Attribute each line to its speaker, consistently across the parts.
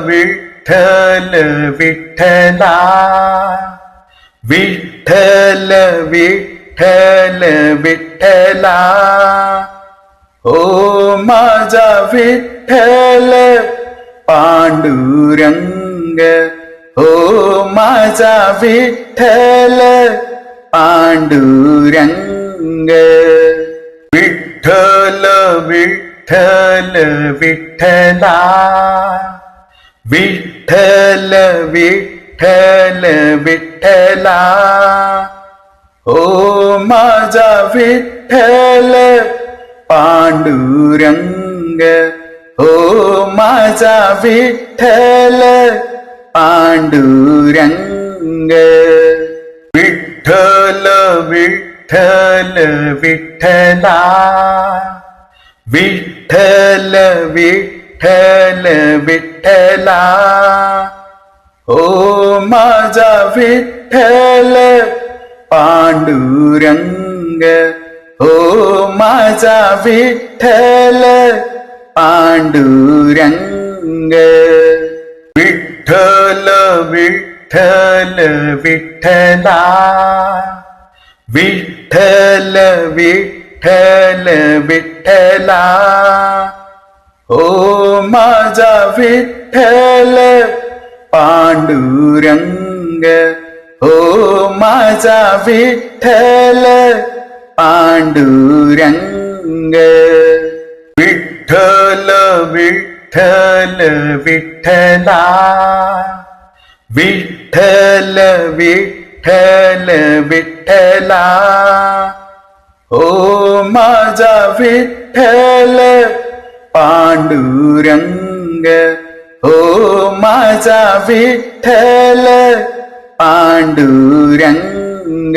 Speaker 1: विठ्ठल विठ्ठला, विठ्ठल विठ्ठल विठ्ठला, ओ माझा विठ्ठल पांडुरंग, ओ माझा विठ्ठल पांडुरंग. विठ्ठल विठ्ठल विठ्ठला, विठ्ठल विठ्ठल विठ्ठला, ओ माझा विठ्ठल पांडुरंग, ओ माझा विठ्ठल पांडुरंग. विठ्ठल विठ्ठल विठ्ठला, विठ्ठल विठ्ठल विठ्ठला, ओ माझा विठ्ठल पांडुरंग, ओ माझा विठ्ठल पांडुरंग. विठ्ठल विठ्ठल विठ्ठला, विठ्ठल विठ्ठल विठ्ठला, ओ माझा विठ्ठल पांडुरंग, ओ माझा विठ्ठल पांडुरंग. विठ्ठल विठ्ठल विठ्ठला, विठ्ठल विठ्ठल विठ्ठला, ओ माझा विठ्ठल पांडुरंग, ओ माझा विठ्ठल पांडुरंग.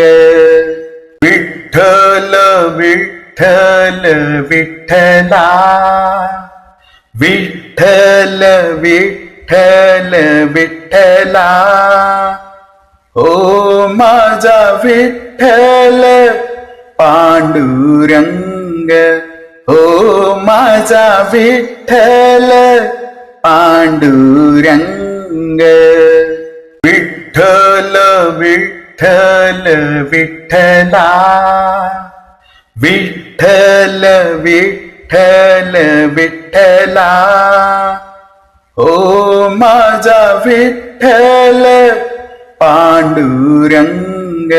Speaker 1: विठ्ठल विठ्ठल विठ्ठला, विठ्ठल विठ्ठल विठ्ठला, ओ माझा विठ्ठल पांडुरंग, ओ माझा विठ्ठल पांडुरंग. विठ्ठल विठ्ठल विठ्ठला, विठ्ठल विठ्ठल विठ्ठला, ओ माझा विठ्ठल पांडुरंग,